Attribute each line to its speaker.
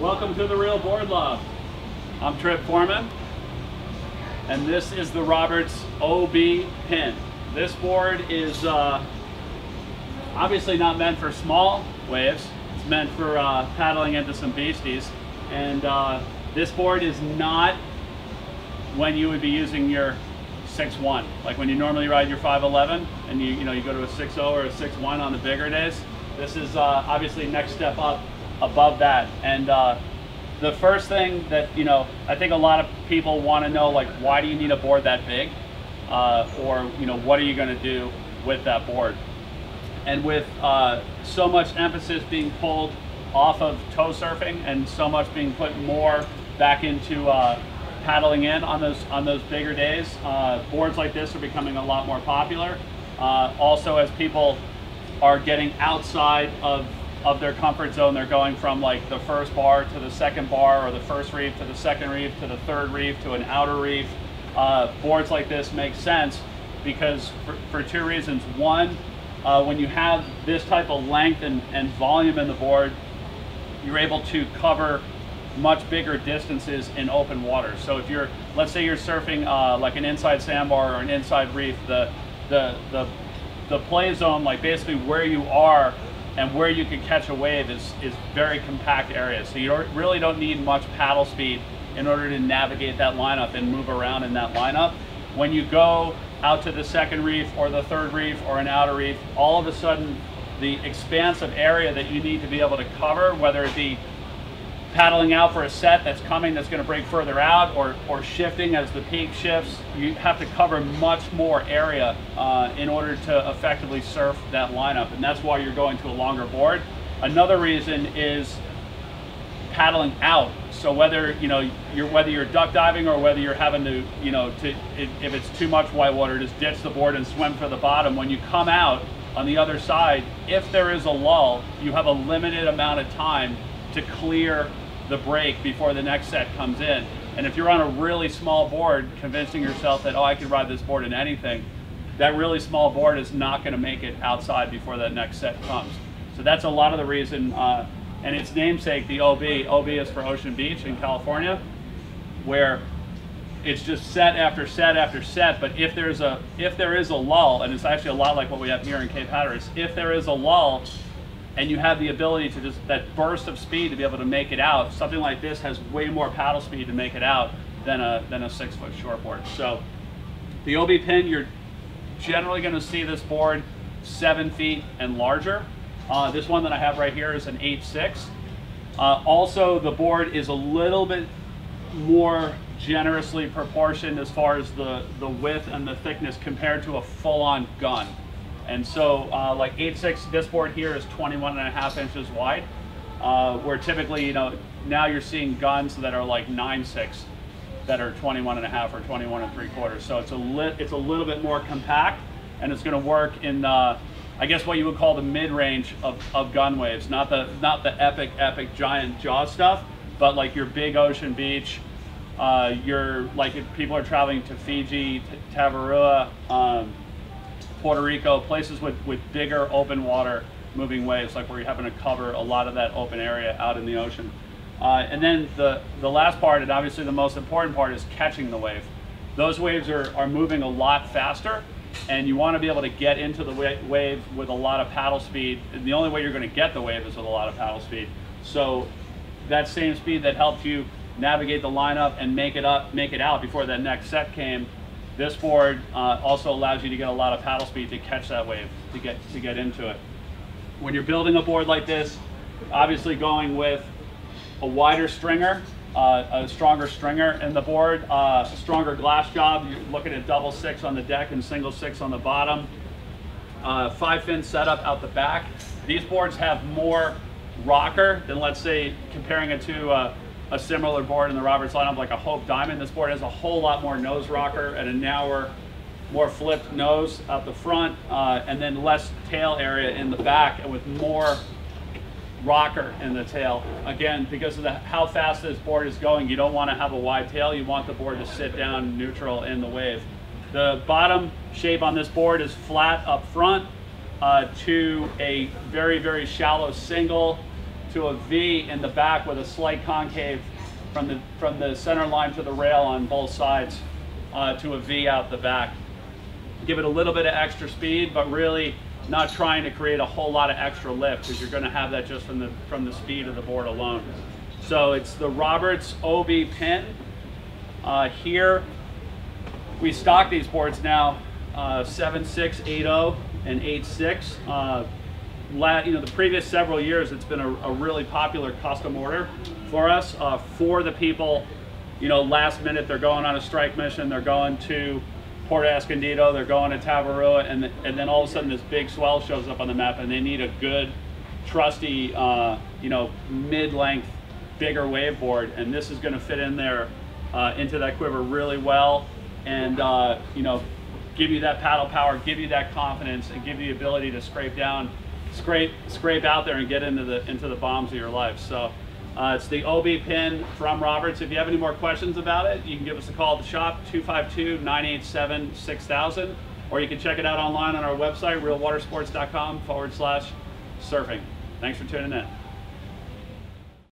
Speaker 1: Welcome to the Real Board Love. I'm Trip Foreman, and this is the Roberts OB pin. This board is obviously not meant for small waves. It's meant for paddling into some beasties. And this board is not when you would be using your 6.1, like when you normally ride your 5.11 and you go to a 6.0 or a 6.1 on the bigger days. This is obviously next step up above that. And the first thing that I think a lot of people want to know, like, why do you need a board that big, or what are you going to do with that board? And with so much emphasis being pulled off of tow surfing and so much being put more back into paddling in on those bigger days, boards like this are becoming a lot more popular. Also, as people are getting outside of their comfort zone, they're going from like the first bar to the second bar, or the first reef to the second reef to the third reef to an outer reef. Boards like this make sense because for two reasons. One, when you have this type of length and volume in the board, you're able to cover much bigger distances in open water. So if let's say you're surfing like an inside sandbar or an inside reef, the play zone, like basically where you are and where you can catch a wave, is very compact area. So you really don't need much paddle speed in order to navigate that lineup and move around in that lineup. When you go out to the second reef or the third reef or an outer reef, all of a sudden the expansive area that you need to be able to cover, whether it be paddling out for a set that's coming that's going to break further out, or shifting as the peak shifts, you have to cover much more area in order to effectively surf that lineup, and that's why you're going to a longer board. Another reason is paddling out. So whether you're duck diving or whether you're having to if it's too much whitewater, just ditch the board and swim for the bottom. When you come out on the other side, if there is a lull, you have a limited amount of time to clear the break before the next set comes in. And if you're on a really small board, convincing yourself that, oh, I can ride this board in anything, that really small board is not going to make it outside before that next set comes. So that's a lot of the reason, and its namesake, the OB. OB is for Ocean Beach in California, where it's just set after set after set. But if there is a lull, and it's actually a lot like what we have here in Cape Hatteras, if there is a lull, and you have the ability to just, that burst of speed to be able to make it out, something like this has way more paddle speed to make it out than a 6-foot shortboard. So the OB pin, you're generally going to see this board 7 feet and larger. This one that I have right here is an 8.6. Also, the board is a little bit more generously proportioned as far as the width and the thickness compared to a full-on gun. And so like 8.6, this board here is 21.5 inches wide, where typically, now you're seeing guns that are like 9.6 that are 21.5 or 21.75. So it's a little bit more compact, and it's going to work in I guess what you would call the mid-range of gun waves, not the epic giant jaw stuff, but like your big Ocean Beach, like if people are traveling to Fiji, Tavarua, Puerto Rico, places with bigger open water moving waves, like where you're having to cover a lot of that open area out in the ocean. And then the last part, and obviously the most important part, is catching the wave. Those waves are moving a lot faster, and you want to be able to get into the wave with a lot of paddle speed. And the only way you're going to get the wave is with a lot of paddle speed. So that same speed that helped you navigate the lineup and make it out before that next set came, this board also allows you to get a lot of paddle speed to catch that wave, to get into it. When you're building a board like this, obviously going with a wider stringer, a stronger stringer in the board, a stronger glass job. You're looking at double 6 on the deck and single 6 on the bottom. 5-fin setup out the back. These boards have more rocker than, let's say, comparing it to a similar board in the Roberts lineup, like a Hope Diamond. This board has a whole lot more nose rocker and a narrower, more flipped nose out the front, and then less tail area in the back, and with more rocker in the tail. Again, because of how fast this board is going, you don't want to have a wide tail. You want the board to sit down neutral in the wave. The bottom shape on this board is flat up front to a very, very shallow single to a V in the back with a slight concave from the center line to the rail on both sides to a V out the back. Give it a little bit of extra speed, but really not trying to create a whole lot of extra lift, because you're going to have that just from the speed of the board alone. So it's the Roberts OB pin. Here we stock these boards now 7.6, 8.0, and 8.6. The previous several years, it's been a really popular custom order for us, for the people, last minute, they're going on a strike mission, they're going to Port Escondido, they're going to Tavarua, and then all of a sudden this big swell shows up on the map, and they need a good, trusty, mid-length, bigger wave board, and this is going to fit in there into that quiver really well, and give you that paddle power, give you that confidence, and give you the ability to scrape out there and get into the bombs of your life. So it's the OB pin from Roberts. If you have any more questions about it, you can give us a call at the shop, 252-987-6000, or you can check it out online on our website, realwatersports.com/surfing. Thanks for tuning in.